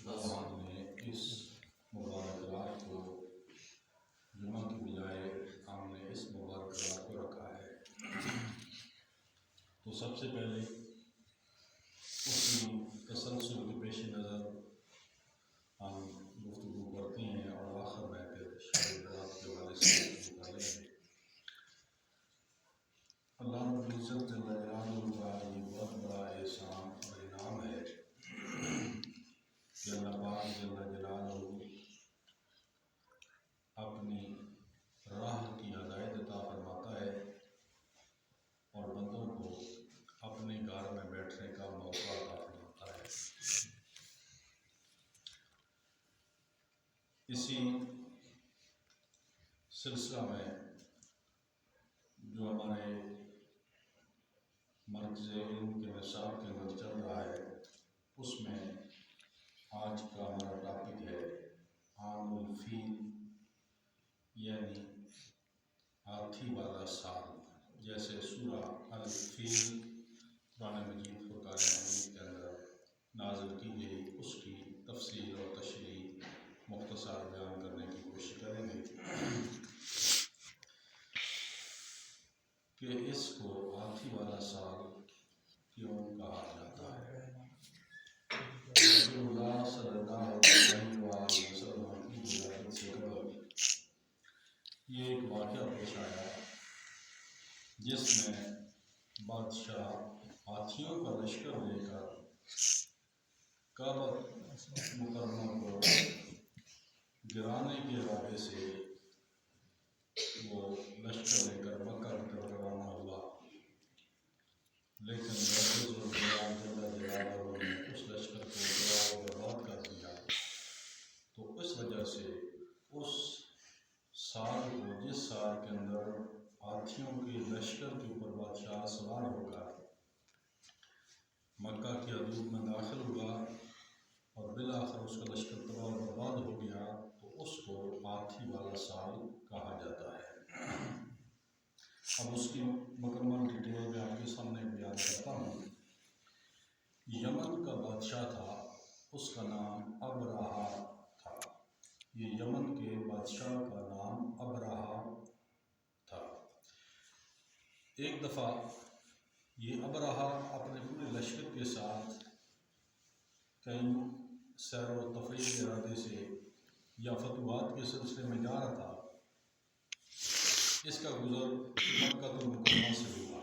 وہ ہم نے اس مبارک رات کو جمعہ کی بجائے ہم نے اس مبارک رات کو رکھا ہے۔ تو سب سے پہلے اس کی تسلسل کے پیش نظر ہم گفتگو کرتے ہیں اور آخر میں پھر شب برات کے حوالے سے گفتگو کر لیں گے۔ اللہ رب العزت جل جلالہ کا یہ بہت بڑا احسان اور انعام ہے کہ اللہ پاک جل جلالہ اپنی راہ کی ہدایت عطا فرماتا ہے اور بندوں کو اپنے گھر میں بیٹھنے کا موقع عطا فرماتا ہے۔ اسی سلسلہ میں جو ہمارے مرکز علم کے نصاب کے اندر چل رہا ہے، اس میں آج کا ہمارا ٹاپک ہے عام الفیل، یعنی ہاتھی والا سال۔ جیسے سورہ الفیل قرآن مجید فرقان حمید کے اندر نازل کی گئی، اس کی تفصیل اور تشریح مختصر بیان کرنے کی کوشش کریں گے کہ اس کو ہاتھی والا سال کیوں کہا جاتا ہے۔ رسول اللہ صلی اللہ علیہ وسلم کی ولادت سے قبل یہ ایک واقعہ پیش آیا جس میں بادشاہ ہاتھیوں کا لشکر لے کر کعبہ مکرمہ کو گرانے کے ارادے سے وہ لشکر لے کر مکہ کی طرف روانہ ہوا، لیکن رب جل جلالہ نے اس لشکر کو تباہ و برباد کر دیا۔ تو اس وجہ سے اس سال کو، جس سال کے اندر ہاتھیوں کے لشکر کے اوپر بادشاہ سوار ہو کر مکہ کی حدود میں داخل ہوا اور بالآخر اس کا لشکر تباہ و برباد ہو گیا، تو اس کو ہاتھی والا سال کہا جاتا ہے۔ اب اس کی مکمل ڈیٹیل میں آپ کے سامنے بیان کرتا ہوں۔ یمن کا بادشاہ تھا، اس کا نام ابرہہ تھا۔ یہ یمن کے بادشاہ کا نام ابرہہ تھا۔ ایک دفعہ یہ ابرہہ اپنے پورے لشکر کے ساتھ کہیں سیر و تفریح کے ارادے سے یا فتوحات کے سلسلے میں جا رہا تھا۔ اس کا گزر مکہ المکرمہ سے ہوا۔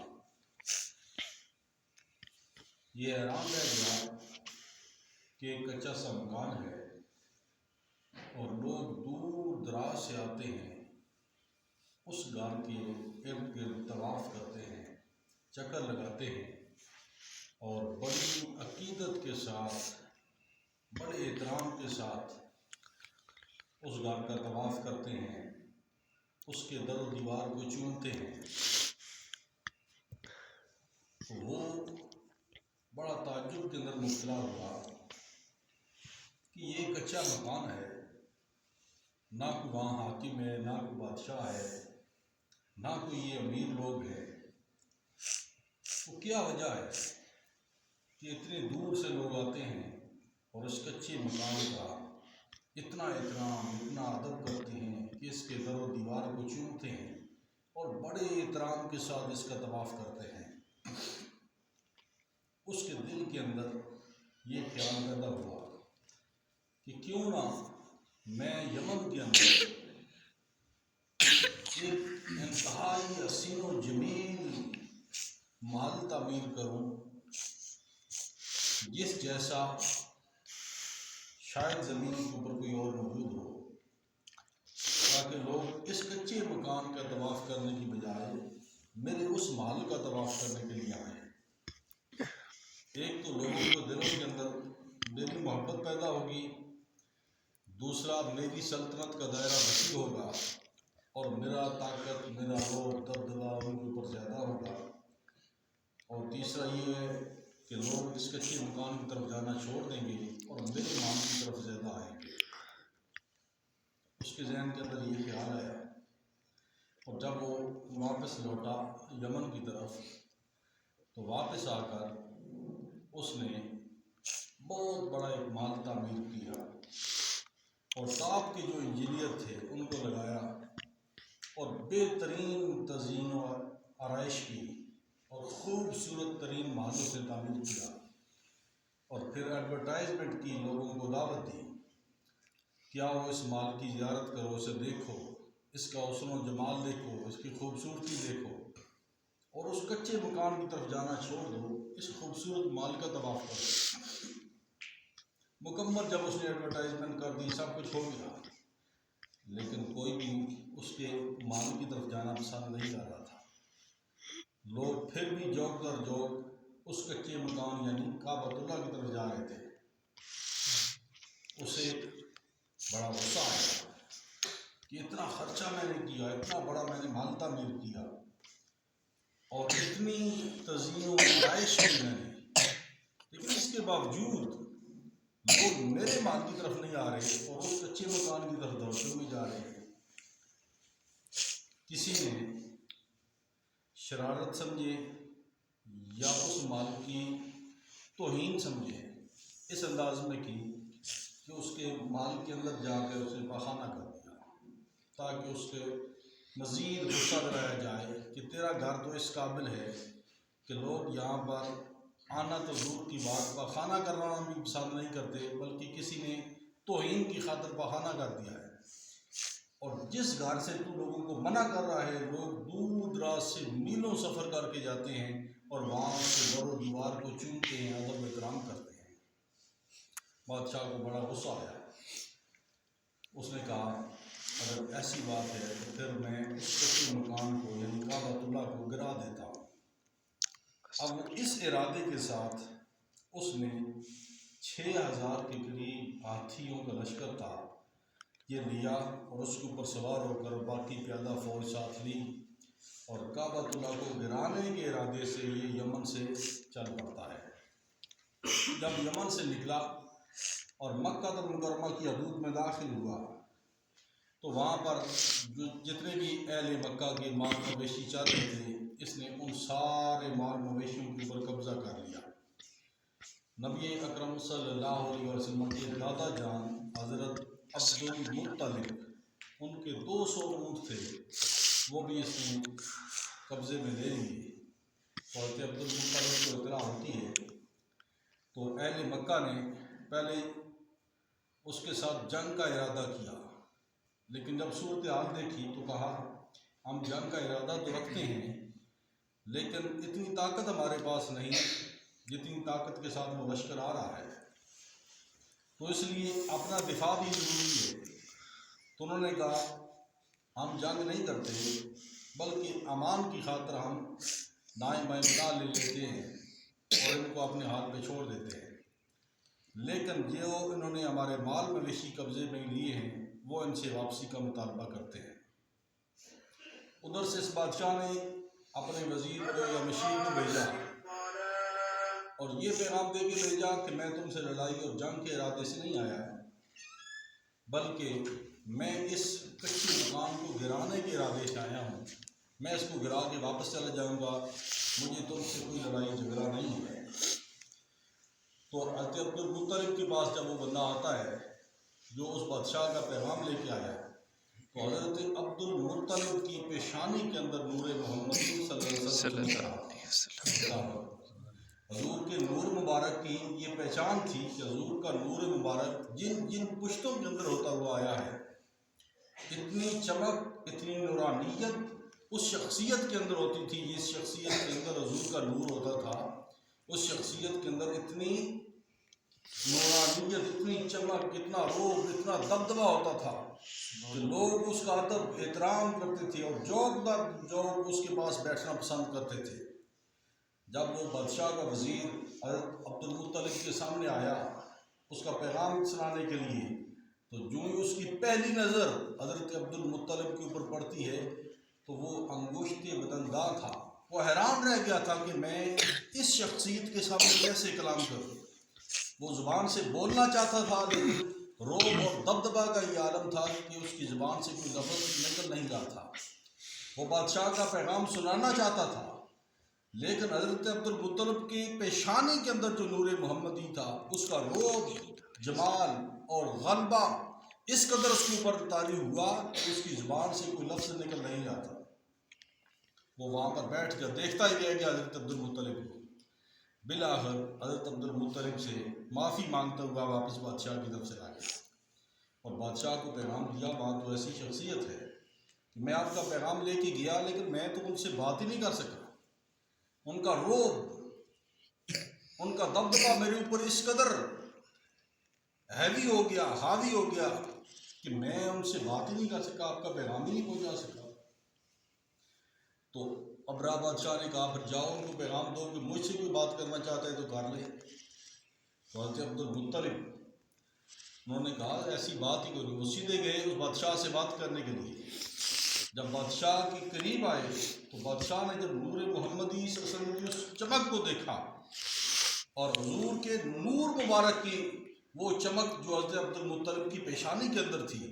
یہ حیران رہ گیا کہ ایک کچا سا مکان ہے اور لوگ دور دراز سے آتے ہیں، اس گھر کے ارد گرد طواف کرتے ہیں، چکر لگاتے ہیں اور بڑی عقیدت کے ساتھ، بڑے احترام کے ساتھ اس گھر کا طواف کرتے ہیں، اس کے در و دیوار کو چومتے ہیں۔ وہ بڑا تعجب کے اندر مبتلا ہوا کہ یہ کچا مکان ہے، نہ کوئی وہاں حاکم ہے، نہ کوئی بادشاہ ہے، نہ کوئی یہ امیر لوگ ہیں، تو کیا وجہ ہے کہ اتنے دور سے لوگ آتے ہیں اور اس کچے مکان کا اتنا احترام، اتنا ادب کرتے ہیں کہ اس کے در و دیوار کو چومتے ہیں اور بڑے احترام کے ساتھ اس کا طواف کرتے ہیں۔ اس کے دل کے اندر یہ خیال پیدا ہوا کہ کیوں نہ میں یمن کے اندر ایک انتہائی حسین و جمیل محل تعمیر کروں، جس جیسا شاید زمین کے اوپر کوئی اور موجود ہو، تاکہ لوگ اس کچے مکان کا طواف کرنے کی بجائے میرے اس محل کا طواف کرنے کے لیے آئیں۔ ایک تو لوگوں کو دلوں کے اندر میری محبت پیدا ہوگی، دوسرا میری سلطنت کا دائرہ وسیع ہوگا اور میرا طاقت، میرا روب، دبدبا ان کے اوپر زیادہ ہوگا، اور تیسرا یہ ہے کہ لوگ اس کچے مکان کی طرف جانا چھوڑ دیں گے اور میرے محل کی طرف زیادہ آئیں گے۔ اس کے ذہن کے اندر یہ خیال آیا، اور جب وہ واپس لوٹا یمن کی طرف، تو واپس آ کر اس نے بہت بڑا ایک مال تعمیر کیا اور ٹاپ کے جو انجینئر تھے ان کو لگایا اور بہترین تزئین و آرائش کی اور خوبصورت ترین محلوں سے تعمیر کیا اور پھر ایڈورٹائزمنٹ کی، لوگوں کو دعوت دی کیا وہ اس مال کی زیارت کرو، اسے دیکھو، اس کا حسن و جمال دیکھو، اس کی خوبصورتی دیکھو اور اس کچے مکان کی طرف جانا چھوڑ دو، اس خوبصورت مال کا طواف کرو۔ مکمل جب اس نے ایڈورٹائزمنٹ کر دی، سب کچھ ہو گیا، لیکن کوئی بھی اس کے مال کی طرف جانا پسند نہیں کر رہا تھا۔ لوگ پھر بھی جوک در جوک اس کچے مکان یعنی کعبۃ اللہ کی طرف جا رہے تھے۔ اسے بڑا غصہ آیا کہ اتنا خرچہ میں نے کیا، اتنا بڑا میں نے مال تعمیر کیا اور اتنی تزئین و آرائش کی میں نے، لیکن اس کے باوجود لوگ میرے مال کی طرف نہیں آ رہے اور اس کچے مکان کی طرف دوڑتے ہوئے جا رہے ہیں۔ کسی نے شرارت سمجھے یا اس مال کی توہین سمجھے، اس انداز میں کی کہ اس کے مال کے اندر جا کر اسے پاخانہ کر دیا تاکہ اس کے مزید غصہ دلایا جائے کہ تیرا گھر تو اس قابل ہے کہ لوگ یہاں پر آنا تو دور کی بات، پاخانہ کرنا بھی پسند نہیں کرتے، بلکہ کسی نے توہین کی خاطر پاخانہ کر دیا ہے۔ اور جس گھر سے تو لوگوں کو منع کر رہا ہے، لوگ دور دراز سے میلوں سفر کر کے جاتے ہیں اور وہاں کے در و دیوار کو چومتے ہیں، ادب و احترام کرتے ہیں۔ بادشاہ کو بڑا غصہ آیا، اس نے کہا اگر ایسی بات ہے تو پھر میں اس کچے مکان کو یعنی کعبۃ اللہ کو گرا دیتا ہوں۔ اب اس ارادے کے ساتھ اس نے 6000 کے قریب ہاتھیوں کا لشکر تھا یہ لیا اور اس کے اوپر سوار ہو کر باقی پیادہ فوج ساتھ لی اور کعبۃ اللہ کو گرانے کے ارادے سے یہ یمن سے چل پڑتا ہے۔ جب یمن سے نکلا اور مکہ المکرمہ کی حدود میں داخل ہوا تو وہاں پر جتنے بھی اہل مکہ کے مال مویشی چل رہے تھے، اس نے ان سارے مال مویشیوں کے اوپر قبضہ کر لیا۔ نبی اکرم صلی اللہ علیہ وسلم کے دادا جان حضرت عبد المطلب، ان کے 200 اونٹ تھے، وہ بھی اس نے قبضے میں لے لیے۔ حضرت عبد المطلب کو اطلاع ہوتی ہے تو اہل مکہ نے پہلے اس کے ساتھ جنگ کا ارادہ کیا، لیکن جب صورتحال دیکھی تو کہا ہم جنگ کا ارادہ تو رکھتے ہیں لیکن اتنی طاقت ہمارے پاس نہیں جتنی طاقت کے ساتھ وہ لشکر آ رہا ہے، تو اس لیے اپنا دفاع بھی ضروری ہے۔ تو انہوں نے کہا ہم جنگ نہیں کرتے بلکہ امان کی خاطر ہم دائیں بائیں بنا لے لیتے ہیں اور ان کو اپنے ہاتھ پہ چھوڑ دیتے ہیں، لیکن جو انہوں نے ہمارے مال مویشی قبضے میں لیے ہیں وہ ان سے واپسی کا مطالبہ کرتے ہیں۔ ادھر سے اس بادشاہ نے اپنے وزیر کو یا مشیر کو بھیجا اور یہ پیغام دے کے بھیجا کہ میں تم سے لڑائی اور جنگ کے ارادے سے نہیں آیا بلکہ میں اس کچے مکان کو گرانے کے ارادے سے آیا ہوں، میں اس کو گرا کے واپس چلا جاؤں گا، مجھے تم سے کوئی لڑائی جھگڑا نہیں ہے۔ تو حضرت عبد المطلب کے پاس جب وہ بندہ آتا ہے جو اس بادشاہ کا پیغام لے کے آیا تو حضرت عبد المطلب کی پیشانی کے اندر نور محمد صلی اللہ علیہ وسلم، حضور کے نور مبارک کی یہ پہچان تھی کہ حضور کا نور مبارک جن جن پشتوں کے اندر ہوتا ہوا آیا ہے، اتنی چمک، اتنی نورانیت اس شخصیت کے اندر ہوتی تھی، جس شخصیت کے اندر حضور کا نور ہوتا تھا اس شخصیت کے اندر اتنی نورانیت، اتنی چمک، اتنا روب، اتنا دبدبہ ہوتا تھا کہ لوگ اس کا ادب احترام کرتے تھے اور جوک در جوک اس کے پاس بیٹھنا پسند کرتے تھے۔ جب وہ بادشاہ کا وزیر حضرت عبد المطلب کے سامنے آیا اس کا پیغام سنانے کے لیے تو جو ہی اس کی پہلی نظر حضرت عبد المطلب کے اوپر پڑتی ہے تو وہ انگشت بدندہ تھا، وہ حیران رہ گیا تھا کہ میں اس شخصیت کے سامنے کیسے کلام کروں۔ وہ زبان سے بولنا چاہتا تھا لیکن روب اور دبدبہ کا یہ عالم تھا کہ اس کی زبان سے کوئی لفظ نکل نہیں رہا تھا۔ وہ بادشاہ کا پیغام سنانا چاہتا تھا لیکن حضرت عبد المطلب کی پیشانی کے اندر جو نور محمدی تھا، اس کا روب، جمال اور غلبہ اس قدر اس کے اوپر طاری ہوا کہ اس کی زبان سے کوئی لفظ نکل نہیں جاتا. وہ وہاں پر بیٹھ کر دیکھتا ہی رہ گیا حضرت عبد المطلب کو. بالآخر حضرت عبد المطلب سے معافی مانگتا ہوا واپس بادشاہ کی طرف سے آ گیا اور بادشاہ کو پیغام دیا. وہاں تو ایسی شخصیت ہے کہ میں آپ کا پیغام لے کے گیا لیکن میں تو ان سے بات ہی نہیں کر سکا. ان کا روب، ان کا دبدبہ میرے اوپر اس قدر ہیوی ہو گیا، حاوی ہو گیا کہ میں ان سے بات ہی نہیں کر سکا، آپ کا پیغام ہی نہیں پہنچا سکا. تو ابرا بادشاہ نے کہا پھر جاؤ ان کو پیغام دو کہ مجھ سے کوئی بات کرنا چاہتا ہے تو کر لے. تو حضرت عبد المطلب انہوں نے کہا ایسی بات ہی کوئی نہیں. وہ سیدھے گئے اس بادشاہ سے بات کرنے کے لیے. جب بادشاہ کے قریب آئے تو بادشاہ نے جب نور محمدی صلی اللہ علیہ وسلم کی اس چمک کو دیکھا اور حضور کے نور مبارک کی وہ چمک جو حضرت عبد المطلب کی پیشانی کے اندر تھی،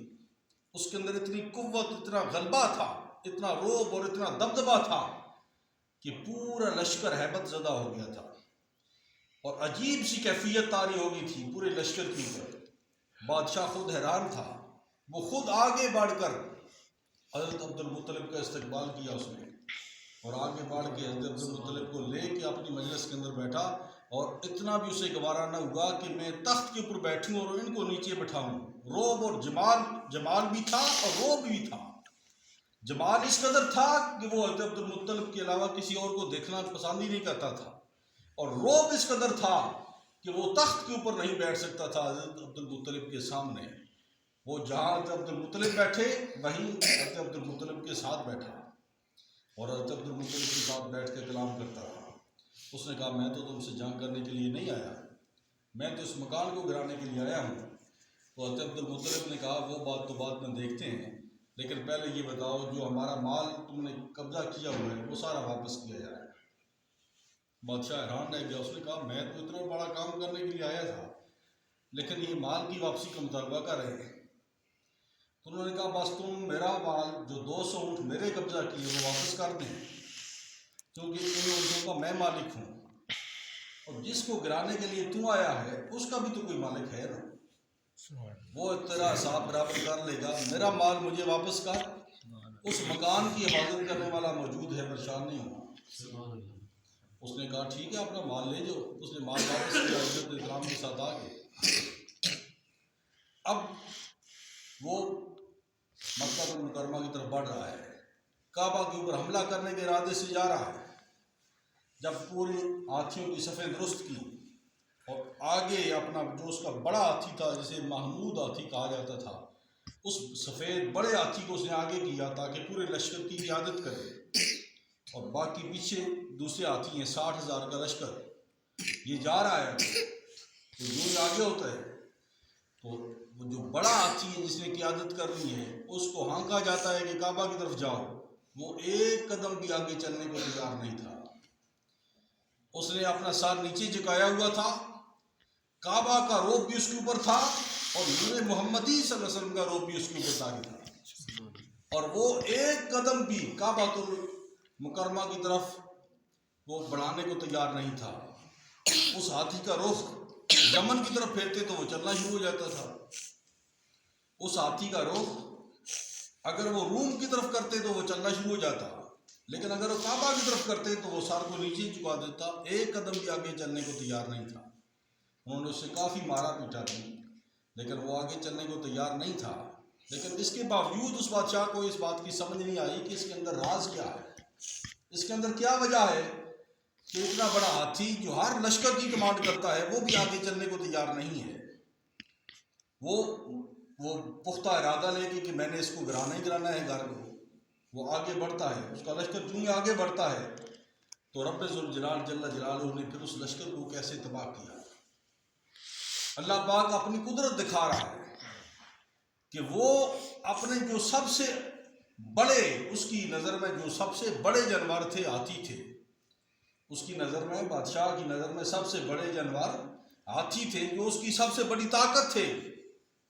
اس کے اندر اتنی قوت، اتنا غلبہ تھا، اتنا روب اور اتنا دبدبہ تھا کہ پورا لشکر ہیبت زدہ ہو گیا تھا اور عجیب سی کیفیت طاری ہو گئی تھی پورے لشکر کے اوپر. بادشاہ خود حیران تھا. وہ خود آگے بڑھ کر حضرت عبد المطلب کا استقبال کیا اس نے اور آگے بڑھ کے حضرت عبد المطلب کو لے کے اپنی مجلس کے اندر بیٹھا اور اتنا بھی اسے گوارا نہ ہوا کہ میں تخت کے اوپر بیٹھوں اور ان کو نیچے بٹھاؤں. روب اور جمال بھی تھا اور روب بھی تھا. جمال اس قدر تھا کہ وہ حضرت عبد المطلب کے علاوہ کسی اور کو دیکھنا پسند ہی نہیں کرتا تھا اور روب اس قدر تھا کہ وہ تخت کے اوپر نہیں بیٹھ سکتا تھا حضرت عبد المطلب کے سامنے. وہ جہاں حضرت عبد المطلب بیٹھے وہیں حضرت عبد المطلب کے ساتھ بیٹھا اور حضرت عبد المطلب کے ساتھ بیٹھ کے کلام کرتا رہا. اس نے کہا میں تو تم سے جنگ کرنے کے لیے نہیں آیا، میں تو اس مکان کو گرانے کے لیے آیا ہوں. تو حضرت عبد المطلب نے کہا وہ بات تو بعد میں دیکھتے ہیں، لیکن پہلے یہ بتاؤ جو ہمارا مال تم نے قبضہ کیا ہوا ہے وہ سارا واپس کیا جائے. بادشاہ حیران رہ گیا. اس نے کہا میں تو اتنا بڑا کام کرنے کے لیے آیا تھا لیکن یہ مال کی واپسی کا مطالبہ کر رہے ہیں. تو انہوں نے کہا بس تم میرا مال جو 200 اونٹ میرے قبضہ کیے وہ واپس کر دیں کیونکہ ان اونٹوں کا میں مالک ہوں اور جس کو گرانے کے لیے تو آیا ہے اس کا بھی تو کوئی مالک ہے نا. وہ تیرا حساب برابر کر لے گا، میرا مال مجھے واپس کر. اس مکان کی حفاظت کرنے والا موجود ہے، پریشان نہیں ہونا. اس نے کہا ٹھیک ہے اپنا مال لے جاؤ. اس نے مال واپس کیا، عزت احترام کے ساتھ آ گئے. اب وہ مکہ المکرمہ کی طرف بڑھ رہا ہے، کعبہ کے اوپر حملہ کرنے کے ارادے سے جا رہا ہے. جب پوری ہاتھیوں کی صفیں درست کی اور آگے اپنا جو اس کا بڑا ہاتھی تھا جسے محمود ہاتھی کہا جاتا تھا، اس سفید بڑے ہاتھی کو اس نے آگے کیا تاکہ پورے لشکر کی قیادت کرے اور باقی پیچھے دوسرے ہاتھی ہیں 60,000 کا لشکر. یہ جا رہا ہے تو جو ہی آگے ہوتا ہے تو وہ جو بڑا ہاتھی ہے جس نے قیادت کرنی ہے اس کو ہانکا جاتا ہے کہ کعبہ کی طرف جاؤ. وہ ایک قدم بھی آگے چلنے کو تیار نہیں تھا. اس نے اپنا سر نیچے جھکایا ہوا تھا. کعبہ کا روب بھی اس کے اوپر تھا اور نور محمدی صلی اللہ علیہ وسلم کا روب بھی اس کے اوپر طاری تھا اور وہ ایک قدم بھی کعبہ المکرمہ کی طرف وہ بڑھانے کو تیار نہیں تھا. اس ہاتھی کا رخ یمن کی طرف پھیرتے تو وہ چلنا شروع ہو جاتا تھا. اس ہاتھی کا رخ اگر وہ روم کی طرف کرتے تو وہ چلنا شروع ہو جاتا، لیکن اگر وہ کعبہ کی طرف کرتے تو وہ سر کو نیچے جھکا دیتا. ایک قدم بھی آگے چلنے کو تیار نہیں تھا. انہوں نے اس سے کافی مارا پیٹا دی لیکن وہ آگے چلنے کو تیار نہیں تھا. لیکن اس کے باوجود اس بادشاہ کو اس بات کی سمجھ نہیں آئی کہ اس کے اندر راز کیا ہے، اس کے اندر کیا وجہ ہے کہ اتنا بڑا ہاتھی جو ہر لشکر کی کمانڈ کرتا ہے وہ بھی آگے چلنے کو تیار نہیں ہے. وہ پختہ ارادہ لے کے کہ میں نے اس کو گرانا ہی گرانا ہے گھر کو. وہ آگے بڑھتا ہے، اس کا لشکر چونکہ آگے بڑھتا ہے تو رب ذوالجلال جل جلالہ نے پھر اس لشکر کو کیسے تباہ کیا. اللہ پاک اپنی قدرت دکھا رہا ہے کہ وہ اپنے جو سب سے بڑے، اس کی نظر میں جو سب سے بڑے جانور تھے ہاتھی تھے. اس کی نظر میں، بادشاہ کی نظر میں سب سے بڑے جانور ہاتھی تھے جو اس کی سب سے بڑی طاقت تھے.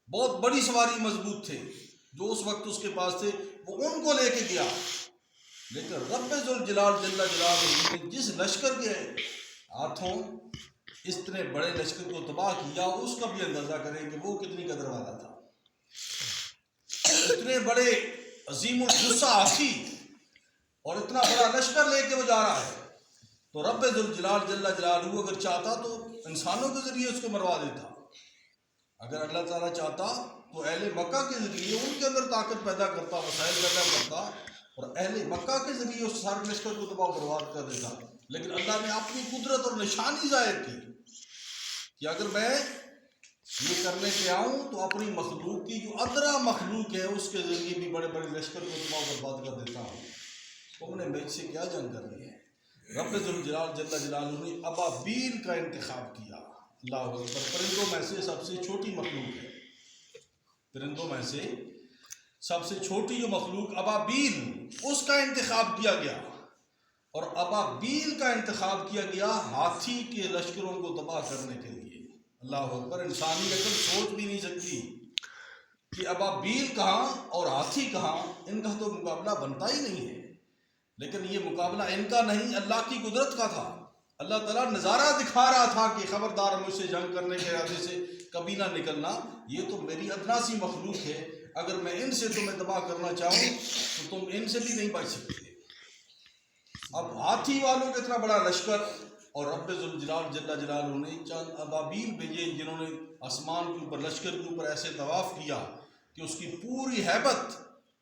بہت بڑی سواری مضبوط تھے جو اس وقت اس کے پاس تھے. وہ ان کو لے کے گیا لیکن رب ذوالجلال جل جلالہ نے جس لشکر کے ہاتھوں اس طرح بڑے لشکر کو تباہ کیا، اس کا بھی اندازہ کریں کہ وہ کتنی قدر والا تھا۔ اتنے بڑے عظیم الجثہ ہاتھی اور اتنا بڑا لشکر لے کے وہ جا رہا ہے، تو رب ذوالجلال جل جلالہ اگر چاہتا تو انسانوں کے ذریعے اس کو مروا دیتا۔ اگر اللہ تعالیٰ چاہتا تو اہل مکہ کے ذریعے ان کے اندر طاقت پیدا کرتا، وسائل پیدا کرتا، اور اہل مکہ کے ذریعے اس سارے لشکر کو تباہ و برباد کر دیتا۔ لیکن اللہ نے اپنی قدرت اور نشانی ظاہر کی کہ اگر میں یہ کرنے پہ آؤں تو اپنی مخلوق کی جو ادنا مخلوق ہے اس کے ذریعے بھی بڑے بڑے لشکر کو تباہ و برباد کر دیتا ہوں۔ تم نے مجھ سے کیا جنگ کرنی ہے؟ رب ذوالجلال جل جلالہ نے ابابیل کا انتخاب کیا۔ اللہ اکبر۔ پرندوں میں سے سب سے چھوٹی مخلوق ہے، پرندوں میں سے سب سے چھوٹی جو مخلوق ابابیل، اس کا انتخاب کیا گیا، اور ابابیل کا انتخاب کیا گیا ہاتھی کے لشکروں کو تباہ کرنے کے لیے۔ اللہ اکبر۔ انسانی عقل سوچ بھی نہیں سکتی کہ ابابیل کہاں اور ہاتھی کہاں، ان کا تو مقابلہ بنتا ہی نہیں ہے۔ لیکن یہ مقابلہ ان کا نہیں، اللہ کی قدرت کا تھا۔ اللہ تعالیٰ نظارہ دکھا رہا تھا کہ خبردار مجھ سے جنگ کرنے کے ارادے سے کبھی نہ نکلنا، یہ تو میری ادنا سی مخلوق ہے، اگر میں ان سے تمہیں تباہ کرنا چاہوں تو تم ان سے بھی نہیں بچ سکتے۔ اب ہاتھی والوں کا اتنا بڑا لشکر، اور رب ذوالجلال جل جلالہ نے چند ابابیل بھیجے جنہوں نے آسمان کے اوپر لشکر کے اوپر ایسے طواف کیا کہ اس کی پوری ہیبت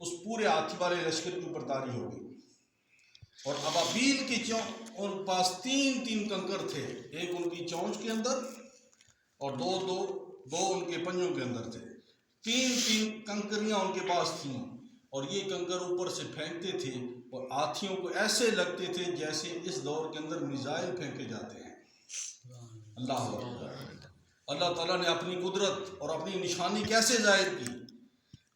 اس پورے ہاتھی والے لشکر کے اوپر طاری ہو گئی۔ اور ابابیل کے ان پاس تین کنکر تھے، ایک ان کی چونچ کے اندر اور دو ان کے پنجوں کے اندر تھے، تین کنکریاں ان کے پاس تھیں، اور یہ کنکر اوپر سے پھینکتے تھے اور ہاتھیوں کو ایسے لگتے تھے جیسے اس دور کے اندر میزائل پھینکے جاتے ہیں۔ اللہ اکبر۔ اللہ تعالیٰ نے اپنی قدرت اور اپنی نشانی کیسے ظاہر کی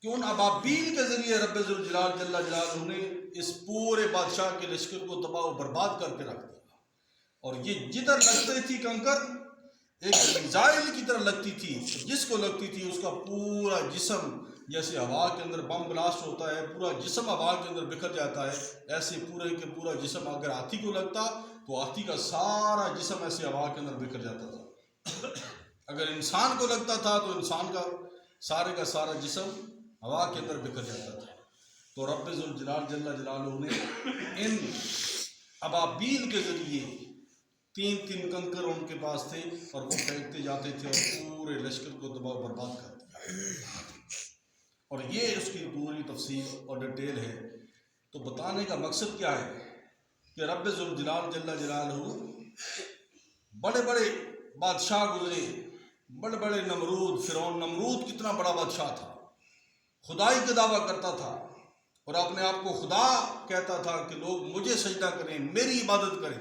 کہ ان ابابیل کے ذریعے رب ذوالجلال جل جلالہ نے اس پورے بادشاہ کے لشکر کو تباہ و برباد کر کے رکھ دیا، اور یہ جدھر لگتی تھی کنکر ایک میزائل کی طرح لگتی تھی، جس کو لگتی تھی اس کا پورا جسم جیسے ہوا کے اندر بم بلاسٹ ہوتا ہے، پورا جسم ہوا کے اندر بکھر جاتا ہے، ایسے پورے کے پورا جسم اگر ہاتھی کو لگتا تو ہاتھی کا سارا جسم ایسے ہوا کے اندر بکھر جاتا تھا۔ اگر انسان کو لگتا تھا تو انسان کا سارا جسم ہوا کے اندر بکھر جاتا تھا۔ تو رب ذوالجلال جل جلالہ نے ان ابابیل کے ذریعے تین کنکر ان کے پاس تھے اور وہ پھینکتے جاتے تھے اور پورے لشکر کو تباہ و برباد کر دیا۔ اور یہ اس کی پوری تفصیل اور ڈیٹیل ہے۔ تو بتانے کا مقصد کیا ہے کہ رب ذوالجلال جل جلالہ بڑے بڑے بادشاہ گزرے، بڑے بڑے فرعون نمرود کتنا بڑا بادشاہ تھا، خدائی کا دعویٰ کرتا تھا اور اپنے آپ کو خدا کہتا تھا کہ لوگ مجھے سجدہ کریں، میری عبادت کریں،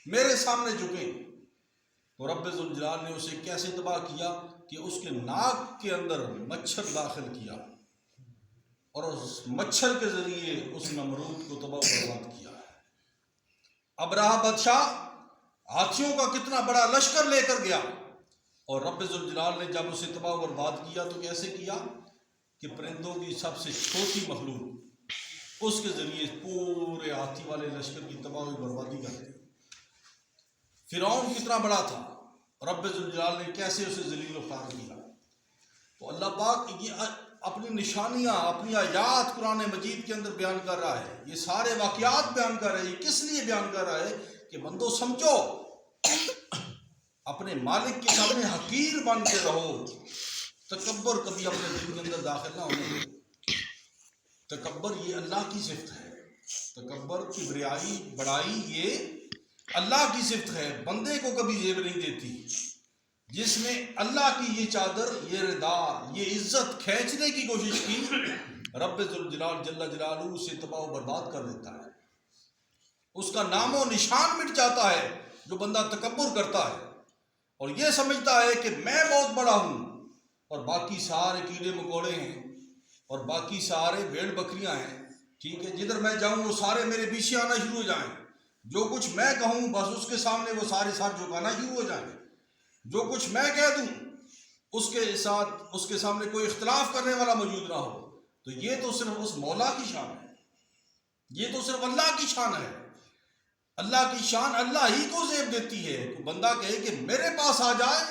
میرے سامنے جھکیں۔ تو رب ذوالجلال نے اسے کیسے تباہ کیا کہ اس کے ناک کے اندر مچھر داخل کیا اور اس مچھر کے ذریعے اس نمرود کو تباہ و برباد کیا۔ ابراہ بادشاہ ہاتھیوں کا کتنا بڑا لشکر لے کر گیا، اور رب ذوالجلال نے جب اسے تباہ و برباد کیا تو کیسے کیا کہ پرندوں کی سب سے چھوٹی مخلوق اس کے ذریعے پورے ہاتھی والے لشکر کی تباہ و بربادی کر دی۔ فرعون کتنا بڑا تھا، رب ذوالجلال نے کیسے اسے ذلیل و خوار کیا۔ تو اللہ پاک یہ اپنی نشانیاں، اپنی آیات قرآن مجید کے اندر بیان کر رہا ہے، یہ سارے واقعات بیان کر رہا ہے۔ یہ کس لیے بیان کر رہا ہے کہ بندو سمجھو، اپنے مالک کے سامنے حقیر بن کے رہو، تکبر کبھی اپنے دل کے اندر داخل نہ ہونے دو۔ تکبر یہ اللہ کی صفت ہے، تکبر کبریائی بڑائی یہ اللہ کی صفت ہے، بندے کو کبھی زیب نہیں دیتی۔ جس نے اللہ کی یہ چادر، یہ ردا، یہ عزت کھینچنے کی کوشش کی، رب ذوالجلال جل جلالہ اسے تباہ و برباد کر دیتا ہے، اس کا نام و نشان مٹ جاتا ہے۔ جو بندہ تکبر کرتا ہے اور یہ سمجھتا ہے کہ میں بہت بڑا ہوں اور باقی سارے کیڑے مکوڑے ہیں اور باقی سارے بھیڑ بکریاں ہیں، ٹھیک ہے، جدھر میں جاؤں وہ سارے میرے پیچھے آنا شروع ہو جائیں، جو کچھ میں کہوں بس اس کے سامنے وہ سارے ساتھ جھکانا شروع ہو جائیں، جو کچھ میں کہہ دوں اس کے سامنے کوئی اختلاف کرنے والا موجود نہ ہو۔ تو یہ تو صرف اس مولا کی شان ہے۔ یہ تو صرف اللہ کی شان ہے. اللہ کی شان اللہ ہی کو زیب دیتی ہے. کوئی بندہ کہے کہ میرے پاس آ جائے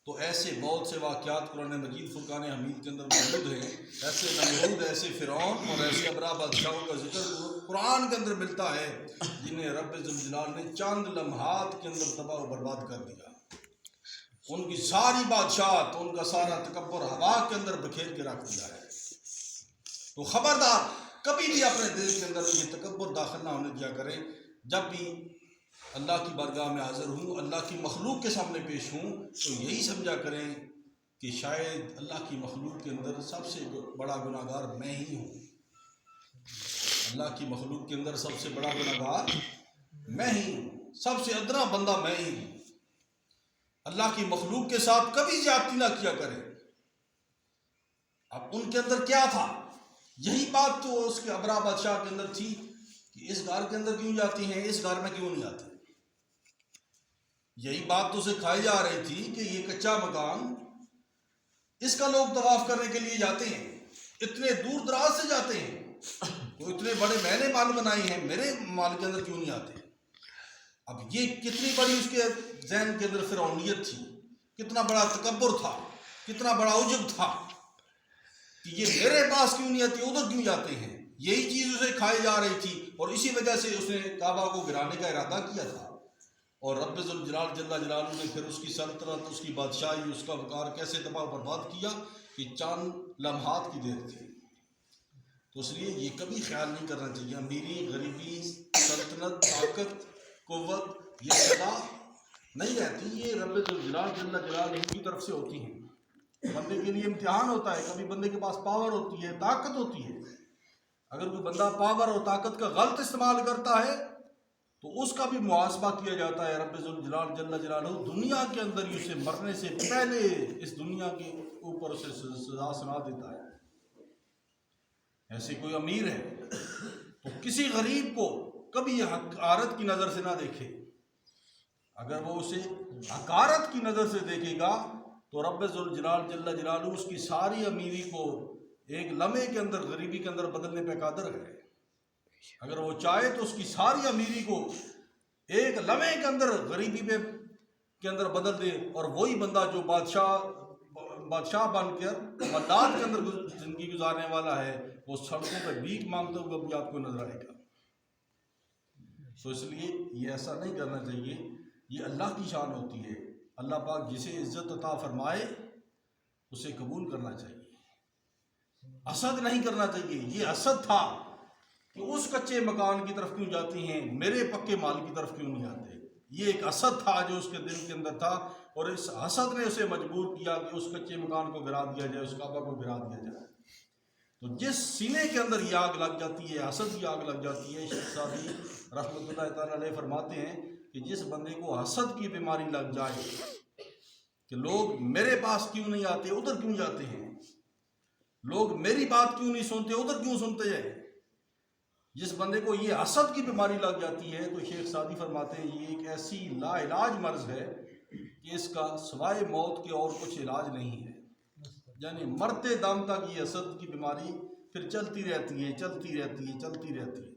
تو ایسے بہت سے واقعات قرآن مجید فرقان حمید کے اندر موجود ہیں. ایسے نمرود، ایسے فرعون اور ایسے ابرا بادشاہوں کا ذکر قرآن کے اندر ملتا ہے جنہیں رب ذوالجلال نے چند لمحات کے اندر تباہ و برباد کر دیا. ان کی ساری بادشاہت، ان کا سارا تکبر ہوا کے اندر بکھیر کے رکھ دیا ہے. تو خبردار کبھی بھی اپنے دل کے اندر یہ تکبر داخل نہ ہونے دیا کریں. جب بھی اللہ کی بارگاہ میں حاضر ہوں، اللہ کی مخلوق کے سامنے پیش ہوں، تو یہی سمجھا کریں کہ شاید اللہ کی مخلوق کے اندر سب سے بڑا گناہ گار میں ہی ہوں. اللہ کی مخلوق کے اندر سب سے بڑا گناہ گار میں ہی ہوں، سب سے ادنا بندہ میں ہی ہوں. اللہ کی مخلوق کے ساتھ کبھی زیادتی نہ کیا کریں. اب ان کے اندر کیا تھا؟ یہی بات تو اس کے ابرا بادشاہ کے اندر تھی کہ اس گھر کے اندر کیوں جاتی ہیں، اس گھر میں کیوں نہیں آتی. یہی بات تو اسے کھائی جا رہی تھی کہ یہ کچا مکان، اس کا لوگ طواف کرنے کے لیے جاتے ہیں، اتنے دور دراز سے جاتے ہیں، تو اتنے بڑے میں نے مال بنائے ہیں، میرے مال کے اندر کیوں نہیں آتے. اب یہ کتنی بڑی اس کے ذہن کے اندر فرعونیت تھی، کتنا بڑا تکبر تھا، کتنا بڑا عجب تھا کہ یہ میرے پاس کیوں نہیں آتی، ادھر کیوں جاتے ہیں. یہی چیز اسے کھائی جا رہی تھی اور اسی وجہ سے اس نے کعبہ کو گرانے کا ارادہ کیا تھا. اور رب ذوالجلال جل جلالہ نے پھر اس کی سلطنت، اس کی بادشاہی، اس کا وقار کیسے تباہ و برباد کیا کہ چند لمحات کی دیر تھی. تو اس لیے یہ کبھی خیال نہیں کرنا چاہیے امیری، غریبی، سلطنت، طاقت، قوت یہ سدا نہیں رہتی. یہ رب ذوالجلال جل جلالہ کی طرف سے ہوتی ہیں. بندے کے لیے امتحان ہوتا ہے. کبھی بندے کے پاس پاور ہوتی ہے، طاقت ہوتی ہے. اگر کوئی بندہ پاور اور طاقت کا غلط استعمال کرتا ہے تو اس کا بھی محاسبہ کیا جاتا ہے. رب ذوالجلال جل جلالہ دنیا کے اندر ہی اسے مرنے سے پہلے اس دنیا کے اوپر اسے سزا سنا دیتا ہے. ایسے کوئی امیر ہے تو کسی غریب کو کبھی حقارت کی نظر سے نہ دیکھے. اگر وہ اسے حقارت کی نظر سے دیکھے گا تو رب ذوالجلال جل جلالہ اس کی ساری امیری کو ایک لمحے کے اندر غریبی کے اندر بدلنے پہ قادر ہے. اگر وہ چاہے تو اس کی ساری امیری کو ایک لمحے کے اندر غریبی کے اندر بدل دے، اور وہی بندہ جو بادشاہ بن کر مداد کے اندر زندگی گزارنے والا ہے، وہ سڑکوں پہ بھیک مانگتے ہوئے بھی آپ کو نظر آئے گا. تو اس لیے یہ ایسا نہیں کرنا چاہیے. یہ اللہ کی شان ہوتی ہے. اللہ پاک جسے عزت عطا فرمائے اسے قبول کرنا چاہیے، حسد نہیں کرنا چاہیے. یہ حسد تھا کہ اس کچے مکان کی طرف کیوں جاتی ہیں، میرے پکے مال کی طرف کیوں نہیں آتے. یہ ایک حسد تھا جو اس کے دل کے اندر تھا، اور اس حسد نے اسے مجبور کیا کہ اس کچے مکان کو گرا دیا جائے، اس کعبہ کو گرا دیا جائے. تو جس سینے کے اندر یہ آگ لگ جاتی ہے، حسد کی آگ لگ جاتی ہے، شیخ سعدی رحمۃ اللہ تعالیٰ علیہ فرماتے ہیں کہ جس بندے کو حسد کی بیماری لگ جائے کہ لوگ میرے پاس کیوں نہیں آتے، ادھر کیوں جاتے ہیں، لوگ میری بات کیوں نہیں سنتے، ادھر کیوں سنتے ہیں، جس بندے کو یہ حسد کی بیماری لگ جاتی ہے تو شیخ سعدی فرماتے ہیں یہ ایک ایسی لا علاج مرض ہے کہ اس کا سوائے موت کے اور کچھ علاج نہیں ہے. یعنی مرتے دم تک یہ حسد کی بیماری پھر چلتی رہتی ہے، چلتی رہتی ہے، چلتی رہتی ہے.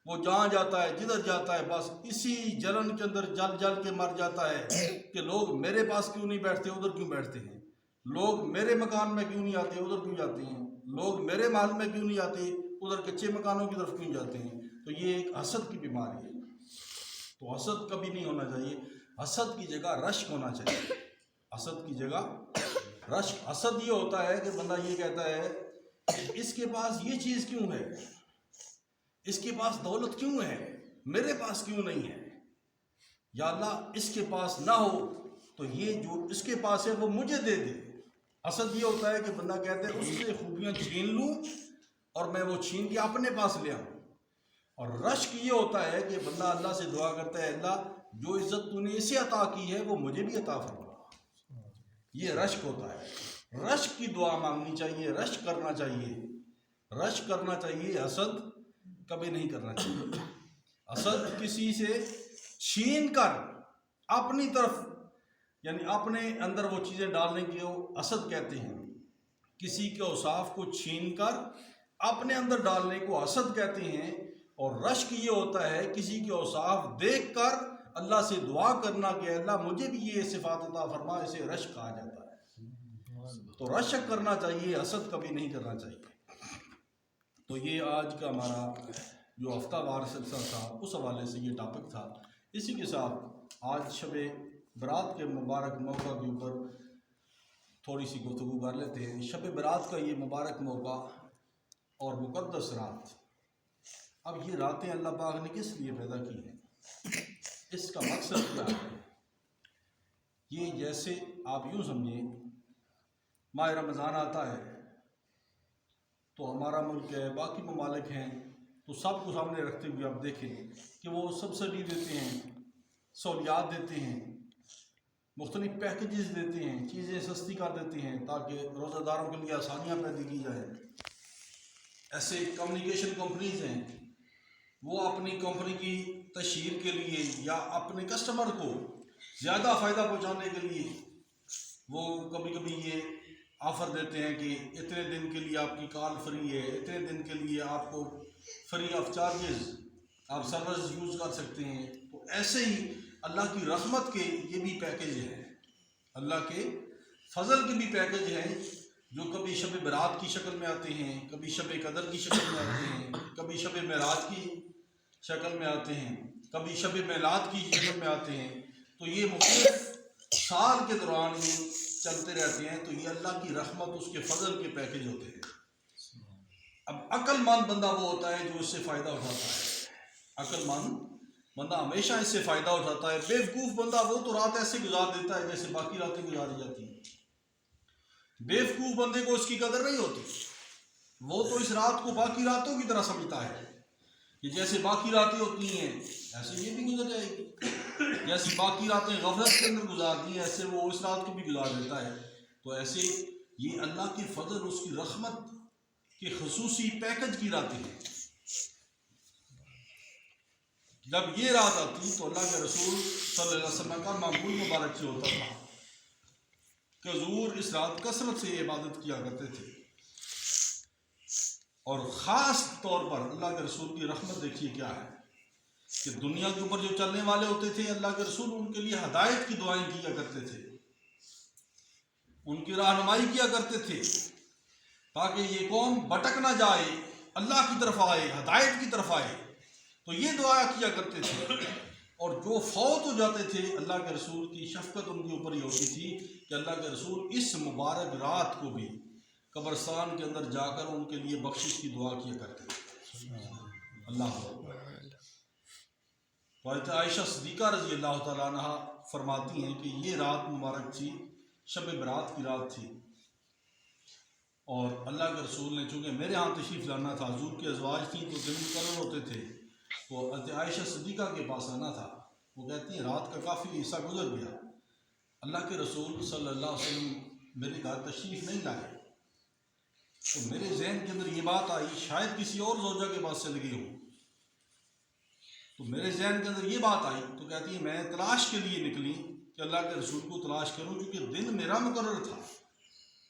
وہ جہاں جاتا ہے، جدھر جاتا ہے، بس اسی جلن کے اندر جل جل کے مر جاتا ہے کہ لوگ میرے پاس کیوں نہیں بیٹھتے، ادھر کیوں بیٹھتے ہیں، لوگ میرے مکان میں کیوں نہیں آتے، ادھر کیوں جاتے ہیں، لوگ میرے محل میں کیوں نہیں آتے، ادھر کچے مکانوں کی طرف کیوں جاتے ہیں. تو یہ ایک حسد کی بیماری ہے. تو حسد کبھی نہیں ہونا چاہیے. حسد کی جگہ رشک ہونا چاہیے. حسد کی جگہ رشک. حسد یہ ہوتا ہے کہ بندہ یہ کہتا ہے کہ اس کے پاس یہ چیز کیوں ہے، اس کے پاس دولت کیوں ہے، میرے پاس کیوں نہیں ہے. یا اللہ اس کے پاس نہ ہو تو یہ جو اس کے پاس ہے وہ مجھے دے دے. حسد یہ ہوتا ہے کہ بندہ کہتا ہے اس سے خوبیاں چھین لوں اور میں وہ چھین کے اپنے پاس لے آؤں. اور رشک یہ ہوتا ہے کہ بندہ اللہ سے دعا کرتا ہے اللہ جو عزت تو نے اسے عطا کی ہے وہ مجھے بھی عطا فرما. یہ رشک ہوتا ہے. رشک کی دعا مانگنی چاہیے، رشک کرنا چاہیے، رشک کرنا چاہیے. حسد کبھی نہیں کرنا چاہیے. حسد کسی سے چھین کر اپنی طرف، یعنی اپنے اندر وہ چیزیں ڈالنے کی وہ حسد کہتے ہیں. کسی کے اوصاف کو چھین کر اپنے اندر ڈالنے کو حسد کہتے ہیں، اور رشک یہ ہوتا ہے کسی کے اوصاف دیکھ کر اللہ سے دعا کرنا کہ اللہ مجھے بھی یہ صفات عطا فرما، اسے رشک کہا جاتا ہے۔ تو رشک کرنا چاہیے، حسد کبھی نہیں کرنا چاہیے۔ تو یہ آج کا ہمارا جو ہفتہ وار سلسلہ تھا اس حوالے سے یہ ٹاپک تھا۔ اسی کے ساتھ آج شب برات کے مبارک موقع کے اوپر تھوڑی سی گفتگو کر لیتے ہیں۔ شب برات کا یہ مبارک موقع اور مقدس رات، اب یہ راتیں اللہ پاک نے کس لیے پیدا کی ہیں، اس کا مقصد کیا ہے؟ یہ جیسے آپ یوں سمجھیں ماہ رمضان آتا ہے تو ہمارا ملک ہے، باقی ممالک ہیں، تو سب کو سامنے رکھتے ہوئے آپ دیکھیں کہ وہ سبسڈی دیتے ہیں، سہولیات دیتے ہیں، مختلف پیکیجز دیتے ہیں، چیزیں سستی کر دیتے ہیں تاکہ روزہ داروں کے لیے آسانیاں پیدا کی جائیں۔ ایسے کمیونیکیشن کمپنیز ہیں، وہ اپنی کمپنی کی تشہیر کے لیے یا اپنے کسٹمر کو زیادہ فائدہ پہنچانے کے لیے وہ کبھی کبھی یہ آفر دیتے ہیں کہ اتنے دن کے لیے آپ کی کال فری ہے، اتنے دن کے لیے آپ کو فری آف چارجز آپ سروس یوز کر سکتے ہیں۔ تو ایسے ہی اللہ کی رحمت کے یہ بھی پیکیج ہیں، اللہ کے فضل کے بھی پیکیج ہیں جو کبھی شب برات کی شکل میں آتے ہیں، کبھی شب قدر کی شکل میں آتے ہیں، کبھی شب معراج کی شکل میں آتے ہیں، کبھی شب میلاد کی شکل میں آتے ہیں۔ تو یہ مختلف سال کے دوران یہ چلتے رہتے ہیں، تو یہ اللہ کی رحمت اس کے فضل کے پیکیج ہوتے ہیں۔ اب عقل مند بندہ وہ ہوتا ہے جو اس سے فائدہ اٹھاتا ہے، عقل مند بندہ ہمیشہ اس سے فائدہ اٹھاتا ہے۔ بے وقوف بندہ وہ تو رات ایسے گزار دیتا ہے جیسے باقی راتیں گزاری جاتی ہیں۔ بے وقوف بندے کو اس کی قدر نہیں ہوتی، وہ تو اس رات کو باقی راتوں کی طرح سمجھتا ہے کہ جیسے باقی راتیں ہوتی ہیں ایسے یہ بھی گزر جائے گی، جیسے باقی راتیں غفلت کے اندر گزارتی ہیں ایسے وہ اس رات کو بھی گزار دیتا ہے۔ تو ایسے یہ اللہ کی فضل، اس کی رحمت کے خصوصی پیکج کی راتیں ہیں۔ جب یہ رات آتی تو اللہ کے رسول صلی اللہ علیہ وسلم کا معمول مبارک سے ہوتا تھا کہ حضور اس رات کثرت سے عبادت کیا کرتے تھے، اور خاص طور پر اللہ کے رسول کی رحمت دیکھیے کیا ہے کہ دنیا کے اوپر جو چلنے والے ہوتے تھے اللہ کے رسول ان کے لیے ہدایت کی دعائیں کیا کرتے تھے، ان کی رہنمائی کیا کرتے تھے تاکہ یہ قوم بھٹک نہ جائے، اللہ کی طرف آئے، ہدایت کی طرف آئے۔ تو یہ دعا کیا کرتے تھے، اور جو فوت ہو جاتے تھے اللہ کے رسول کی شفقت ان کے اوپر ہی ہوتی تھی کہ اللہ کے رسول اس مبارک رات کو بھی قبرستان کے اندر جا کر ان کے لیے بخشش کی دعا کیا کرتے تھے۔ اللہ تو حضرت عائشہ صدیقہ رضی اللہ تعالیٰ عنہ فرماتی ہیں کہ یہ رات مبارک تھی، شب برات کی رات تھی، اور اللہ کے رسول نے چونکہ میرے ہاں تشریف لانا تھا، حضور کے ازواج تھیں تو دن مقرر ہوتے تھے، تو حضرت عائشہ صدیقہ کے پاس آنا تھا۔ وہ کہتی ہیں رات کا کافی حصہ گزر گیا، اللہ کے رسول صلی اللہ علیہ وسلم میرے گھر تشریف نہیں لائے، تو میرے ذہن کے اندر یہ بات آئی شاید کسی اور زوجہ کے پاس چلی گئی ہوں، تو میرے ذہن کے اندر یہ بات آئی، تو کہتی ہے میں تلاش کے لیے نکلی کہ اللہ کے رسول کو تلاش کروں کیونکہ دن میرا مقرر تھا،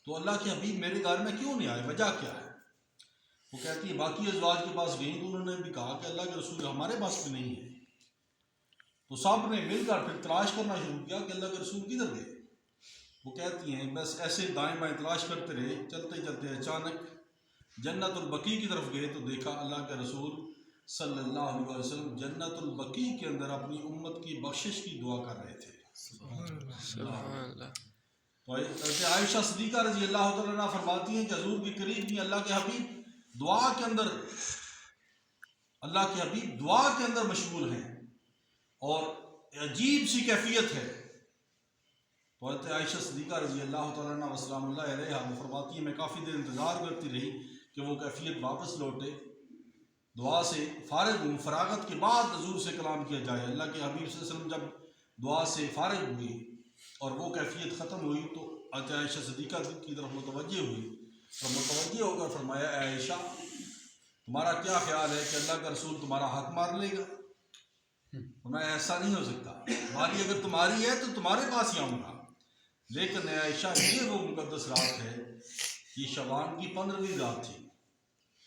تو اللہ کے حبیب میرے گھر میں کیوں نہیں آئے، وجہ کیا ہے؟ وہ کہتی ہے باقی ازواج کے پاس گئیں تو انہوں نے بھی کہا کہ اللہ کے رسول ہمارے پاس بھی نہیں ہے، تو سب نے مل کر پھر تلاش کرنا شروع کیا کہ اللہ کے رسول کدھر گئے۔ وہ کہتی ہیں بس ایسے دائیں بائیں تلاش کرتے رہے، چلتے چلتے اچانک جنت البقیع کی طرف گئے تو دیکھا اللہ کے رسول صلی اللہ علیہ وسلم جنت البقیع کے اندر اپنی امت کی بخشش کی دعا کر رہے تھے۔ سبحان اللہ۔ تو حضرت عائشہ صدیقہ رضی اللہ تعالیٰ عنہ فرماتی ہیں کہ حضور کے قریب بھی اللہ کے حبیب دعا کے اندر، اللہ کے حبیب دعا کے اندر مشغول ہیں، اور عجیب سی کیفیت ہے۔ تو حضرت عائشہ صدیقہ رضی اللہ تعالیٰ عنہ وسلام اللہ علیہ وہ فرماتی ہیں میں کافی دیر انتظار کرتی رہی کہ وہ کیفیت واپس لوٹے، دعا سے فارغ ہوں، فراغت کے بعد حضور سے کلام کیا جائے۔ اللہ کے حبیب صلی اللہ علیہ وسلم جب دعا سے فارغ ہوئی اور وہ کیفیت ختم ہوئی تو حضرت عائشہ صدیقہ کی طرف متوجہ ہوئی، اور متوجہ ہو کر فرمایا اے عائشہ تمہارا کیا خیال ہے کہ اللہ کا رسول تمہارا حق مار لے گا؟ میں ایسا نہیں ہو سکتا، ہماری اگر تمہاری ہے تو تمہارے پاس ہی آؤں گا، لیکن اے عائشہ یہ وہ مقدس رات ہے، یہ شعبان کی 15ویں رات تھی،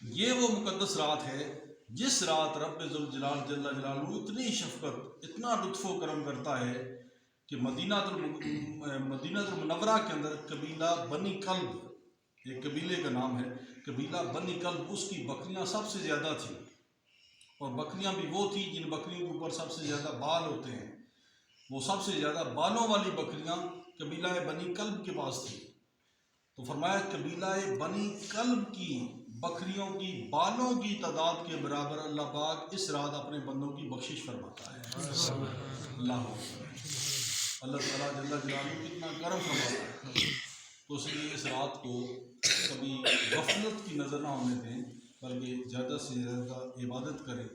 یہ وہ مقدس رات ہے جس رات رب ذوالجلال جل جلالہ اتنی شفقت اتنا لطف و کرم کرتا ہے کہ مدینہ المنورہ کے اندر قبیلہ بنی کلب، ایک قبیلے کا نام ہے قبیلہ بنی کلب، اس کی بکریاں سب سے زیادہ تھیں، اور بکریاں بھی وہ تھیں جن بکریوں کے اوپر سب سے زیادہ بال ہوتے ہیں، وہ سب سے زیادہ بالوں والی بکریاں قبیلہ بنی کلب کے پاس تھی۔ تو فرمایا قبیلہ بنی کلب کی بکریوں کی بالوں کی تعداد کے برابر اللہ پاک اس رات اپنے بندوں کی بخشش فرماتا ہے۔ اللہ تعالیٰ جل جلالہ کتنا کرم فرماتا ہے، تو اس لیے اس رات کو کبھی غفلت کی نظر نہ ہونے دیں، بلکہ زیادہ سے زیادہ عبادت کریں،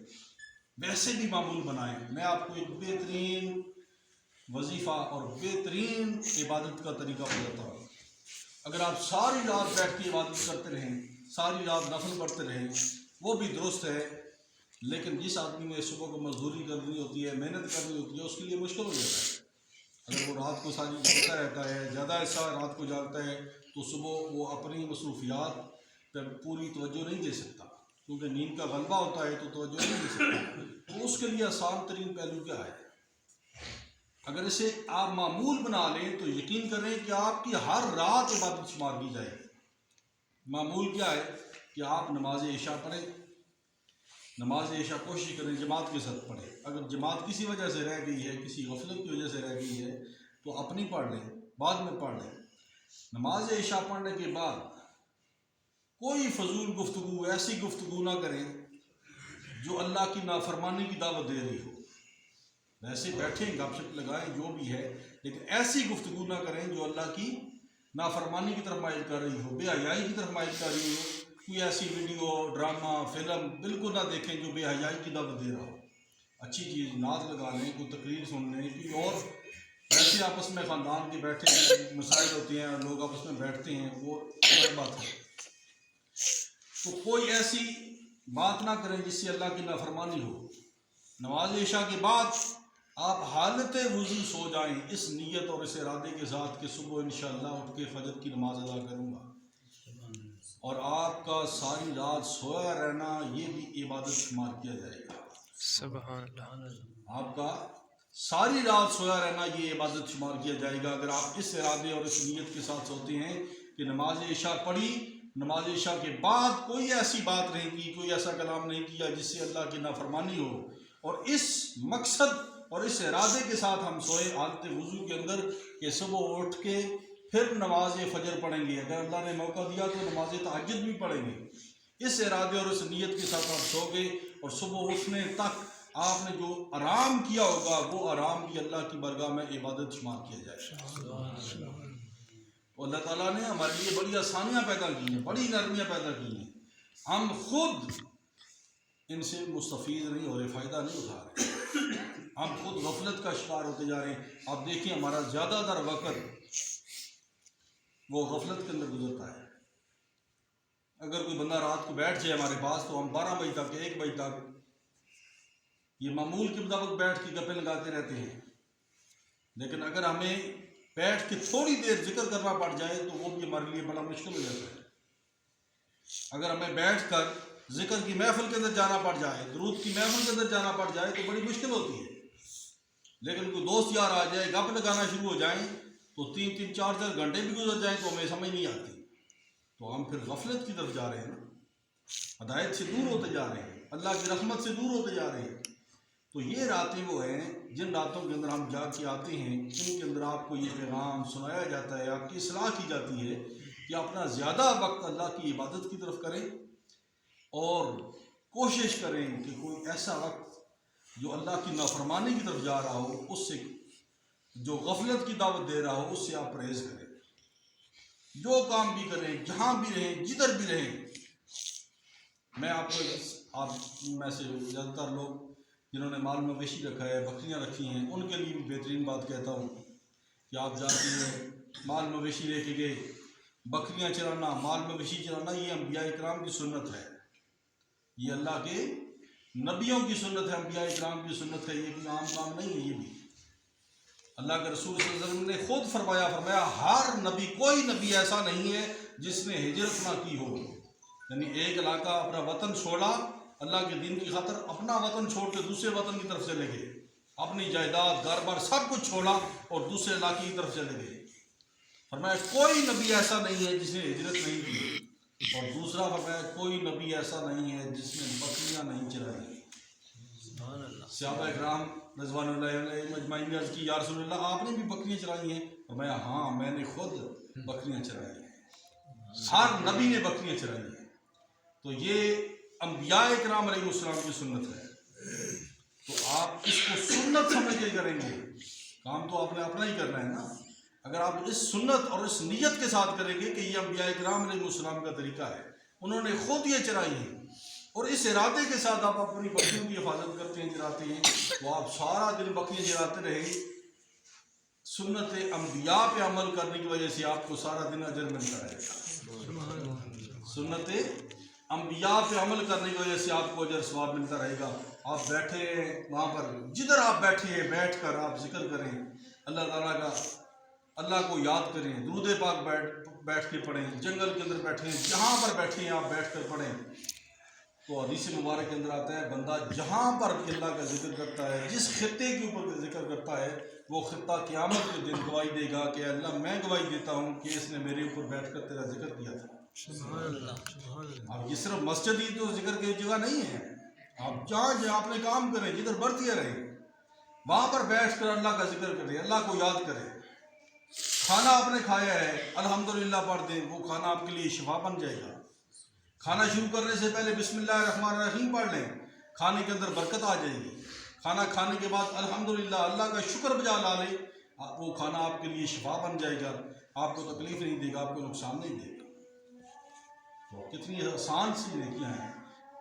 ویسے بھی معمول بنائیں۔ میں آپ کو ایک بہترین وظیفہ اور بہترین عبادت کا طریقہ بتاتا ہوں۔ اگر آپ ساری رات بیٹھ کے عبادت کرتے رہیں، ساری رات نفل پڑھتے رہیں، وہ بھی درست ہے، لیکن جس آدمی نے صبح کو مزدوری کرنی ہوتی ہے، محنت کرنی ہوتی ہے، اس کے لیے مشکل ہو جاتا ہے۔ اگر وہ رات کو ساری جاگتا رہتا ہے، زیادہ حصہ رات کو جاگتا ہے، تو صبح وہ اپنی مصروفیات پر پوری توجہ نہیں دے سکتا، کیونکہ نیند کا غلبہ ہوتا ہے تو توجہ نہیں دے سکتا۔ تو اس کے لیے آسان ترین پہلو کیا ہے؟ اگر اسے آپ معمول بنا لیں تو یقین کریں کہ آپ کی ہر رات عبادت شمار کی جائے گی۔ معمول کیا ہے کہ آپ نماز عشاء پڑھیں، نماز عشاء کوشش کریں جماعت کے ساتھ پڑھیں۔ اگر جماعت کسی وجہ سے رہ گئی ہے، کسی غفلت کی وجہ سے رہ گئی ہے، تو اپنی پڑھ لیں، بعد میں پڑھ لیں۔ نماز عشاء پڑھنے کے بعد کوئی فضول گفتگو، ایسی گفتگو نہ کریں جو اللہ کی نافرمانی کی دعوت دے رہی ہو۔ ویسے بیٹھیں، گپ شپ لگائیں، جو بھی ہے، لیکن ایسی گفتگو نہ کریں جو اللہ کی نافرمانی کی طرف مائل کر رہی ہو، بے حیائی کی طرف مائل کر رہی ہو۔ کوئی ایسی ویڈیو، ڈرامہ، فلم بالکل نہ دیکھیں جو بے حیائی کی دعوت دے رہا ہو۔ اچھی چیز نعت لگا لیں، کوئی تقریر سن لیں، کوئی اور ایسے آپس میں خاندان کے بیٹھے مسائل ہوتے ہیں، لوگ آپس میں بیٹھتے ہیں، وہ الگ بات ہے۔ تو کوئی ایسی بات نہ کریں جس سے اللہ کی نافرمانی ہو۔ نماز عشاء کے بعد آپ حالت وضو سو جائیں، اس نیت اور اس ارادے کے ساتھ کہ صبح انشاءاللہ اٹھ کے فجر کی نماز ادا کروں گا، اور آپ کا ساری رات سویا رہنا یہ بھی عبادت شمار کیا جائے گا۔ سبحان اللہ۔ آپ کا ساری رات سویا رہنا یہ عبادت شمار کیا جائے گا اگر آپ اس ارادے اور اس نیت کے ساتھ سوتے ہیں کہ نماز عشاء پڑھی، نماز عشاء کے بعد کوئی ایسی بات نہیں کی، کوئی ایسا کلام نہیں کیا جس سے اللہ کی نافرمانی ہو، اور اس مقصد اور اس ارادے کے ساتھ ہم سوئے حالت وضو کے اندر کہ صبح اٹھ کے پھر نماز فجر پڑھیں گے، اگر اللہ نے موقع دیا تو نماز تہجد بھی پڑھیں گے۔ اس ارادے اور اس نیت کے ساتھ آپ سو گے، اور صبح اٹھنے تک آپ نے جو آرام کیا ہوگا وہ آرام بھی اللہ کی بارگاہ میں عبادت شمار کیا جائے گا۔ تو اللہ تعالیٰ نے ہمارے لیے بڑی آسانیاں پیدا کی ہیں، بڑی نرمیاں پیدا کی ہیں، ہم خود ان سے مستفید نہیں ہو رہے، فائدہ نہیں اٹھا رہے، ہم خود غفلت کا شکار ہوتے جا رہے ہیں۔ آپ دیکھیں ہمارا زیادہ تر وقت وہ غفلت کے اندر گزرتا ہے۔ اگر کوئی بندہ رات کو بیٹھ جائے ہمارے پاس تو ہم 12 بجے تک، 1 بجے تک یہ معمول کے مطابق بیٹھ کے گپیں لگاتے رہتے ہیں، لیکن اگر ہمیں بیٹھ کے تھوڑی دیر ذکر کرنا پڑ جائے تو وہ بھی ہمارے لیے بڑا مشکل ہو جاتا ہے۔ اگر ہمیں بیٹھ کر ذکر کی محفل کے اندر جانا پڑ جائے، درود کی محفل کے اندر جانا پڑ جائے تو بڑی مشکل ہوتی ہے، لیکن کوئی دوست یار آ جائے، گپ لگانا شروع ہو جائیں تو 3-3 4-4 گھنٹے بھی گزر جائیں تو ہمیں سمجھ نہیں آتی، تو ہم پھر غفلت کی طرف جا رہے ہیں نا، ہدایت سے دور ہوتے جا رہے ہیں، اللہ کی رحمت سے دور ہوتے جا رہے ہیں۔ تو یہ راتیں وہ ہیں جن راتوں کے اندر ہم جا کے آتے ہیں، ان کے اندر آپ کو یہ پیغام سنایا جاتا ہے، آپ کی اصلاح کی جاتی ہے کہ اپنا زیادہ وقت اللہ کی عبادت کی طرف کریں، اور کوشش کریں کہ کوئی ایسا وقت جو اللہ کی نافرمانی کی طرف جا رہا ہو، اس سے جو غفلت کی دعوت دے رہا ہو اس سے آپ پرہیز کریں۔ جو کام بھی کریں، جہاں بھی رہیں، جدھر بھی رہیں، میں آپ میں سے زیادہ تر لوگ جنہوں نے مال مویشی رکھا ہے، بکریاں رکھی ہیں، ان کے لیے بھی بہترین بات کہتا ہوں کہ آپ جاتے ہیں، مال مویشی لے کے گئے، بکریاں چرانا، مال مویشی چرانا، یہ انبیاء اکرام کی سنت ہے، یہ اللہ کے نبیوں کی سنت ہے، انبیاء اکرام کی سنت ہے، یہ کوئی عام کام نہیں ہے۔ یہ بھی اللہ کے رسول صلی اللہ علیہ وسلم نے خود فرمایا ہر نبی، کوئی نبی ایسا نہیں ہے جس نے ہجرت نہ کی ہو، یعنی ایک علاقہ اپنا وطن چھوڑا اللہ کے دین کی خاطر، اپنا وطن چھوڑ کے دوسرے وطن کی طرف چلے گئے، اپنی جائیداد گھر بار سب کچھ چھوڑا اور دوسرے علاقے کی طرف چلے گئے۔ فرمایا کوئی نبی ایسا نہیں ہے جس نے ہجرت نہیں کی، اور دوسرا فرمایا کوئی نبی ایسا نہیں ہے جس نے بکریاں نہیں چرائی۔ صحابہ اکرام رضوان اللہ علیہم اجمعین نے عرض کی، یا رسول اللہ آپ نے بھی بکریاں چرائی ہیں؟ فرمایا ہاں میں نے خود بکریاں چرائی ہیں، ہر نبی نے بکریاں چرائی ہیں۔ تو یہ انبیاء اکرام علیہ السلام کی سنت ہے، تو آپ اس کو سنت سمجھ کے کریں گے، کام تو آپ نے اپنا ہی کرنا ہے نا۔ اگر آپ اس سنت اور اس نیت کے ساتھ کریں گے کہ یہ انبیاء اکرام علیہ السلام کا طریقہ ہے، انہوں نے خود یہ چرائی ہے، اور اس ارادے کے ساتھ آپ اپنی بکریوں کی حفاظت کرتے ہیں، چراتے ہیں، تو آپ سارا دن بکریاں چراتے رہیں، سنت انبیاء پہ عمل کرنے کی وجہ سے آپ کو سارا دن اجر ملتا رہے گا۔ سنت انبیاء پہ عمل کرنے کی وجہ سے آپ کو اجر ثواب ملتا رہے گا۔ آپ بیٹھے ہیں وہاں پر، جدھر آپ بیٹھے ہیں بیٹھ کر آپ ذکر کریں، اللہ تعالیٰ کا، اللہ کو یاد کریں، درود پاک بیٹھ کے پڑھیں، جنگل کے اندر بیٹھے ہیں، جہاں پر بیٹھے ہیں آپ بیٹھ کر پڑھیں۔ تو حدیث مبارک کے اندر آتا ہے بندہ جہاں پر اللہ کا ذکر کرتا ہے، جس خطے کے اوپر ذکر کرتا ہے، وہ خطہ قیامت کے دن گواہی دے گا کہ اللہ میں گواہی دیتا ہوں کہ اس نے میرے اوپر بیٹھ کر تیرا ذکر کیا تھا۔ اب یہ صرف مسجد ہی تو ذکر کی جگہ نہیں ہے، آپ جہاں اپنے کام کریں، جدھر برتیاں رہیں، وہاں پر بیٹھ کر اللہ کا ذکر کریں، اللہ کو یاد کریں۔ کھانا آپ نے کھایا ہے، الحمدللہ پڑھ دیں، وہ کھانا آپ کے لیے شفا بن جائے گا۔ کھانا شروع کرنے سے پہلے بسم اللہ الرحمن الرحیم پڑھ لیں، کھانے کے اندر برکت آ جائے گی۔ کھانا کھانے کے بعد الحمدللہ اللہ کا شکر بجا لا لیں، وہ کھانا آپ کے لیے شفا بن جائے گا، آپ کو تکلیف نہیں دے گا، آپ کو نقصان نہیں دے گا۔ تو کتنی آسان سی نیکیاں ہیں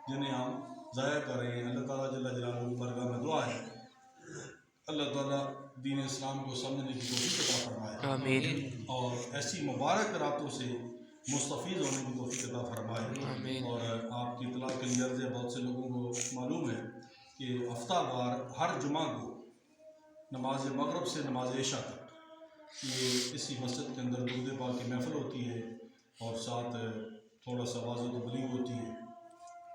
جنہیں ہم ضائع کر رہے ہیں۔ اللہ تعالیٰ جل جلالہ برگاہ میں دعا ہے اللہ تعالیٰ دین اسلام کو سمجھنے کی توفیق عطا فرمائے، آمین، اور ایسی مبارک راتوں سے مستفیض ہونے کی توفیق عطا فرمائے۔ آمین۔ اور آپ کی اطلاع کے لیے عرض ہے، بہت سے لوگوں کو معلوم ہے کہ ہفتہ وار ہر جمعہ کو نماز مغرب سے نماز عشاء تک یہ اسی مسجد کے اندر درود پاک کی محفل ہوتی ہے، اور ساتھ تھوڑا سا واضح و تبلیغ ہوتی ہے۔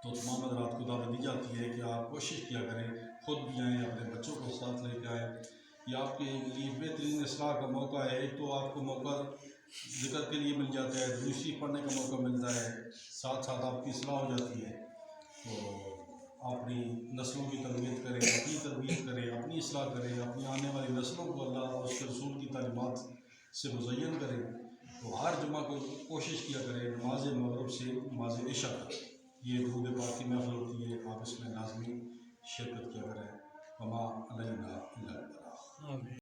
تو تمام حضرات کو دعوت دی جاتی ہے کہ آپ کوشش کیا کریں، خود بھی آئیں، اپنے بچوں کو ساتھ لے کے آئیں۔ یہ آپ کے لیے بہترین اصلاح کا موقع ہے۔ ایک تو آپ کو موقع ذکر کے لیے مل جاتا ہے، دوسری پڑھنے کا موقع ملتا ہے، ساتھ ساتھ آپ کی اصلاح ہو جاتی ہے۔ تو اپنی نسلوں کی تربیت کریں، اپنی تربیت کریں، اپنی اصلاح کریں، اپنی آنے والی نسلوں کو اللہ اور اس کے رسول کی تعلیمات سے مزین کریں۔ تو ہر جمعہ کو کوشش کیا کریں نماز مغرب سے نماز عشاء تک یہ درود پاک کی محفل ہوتی ہے، آپ اس میں لازمی شرکت کیا کریں۔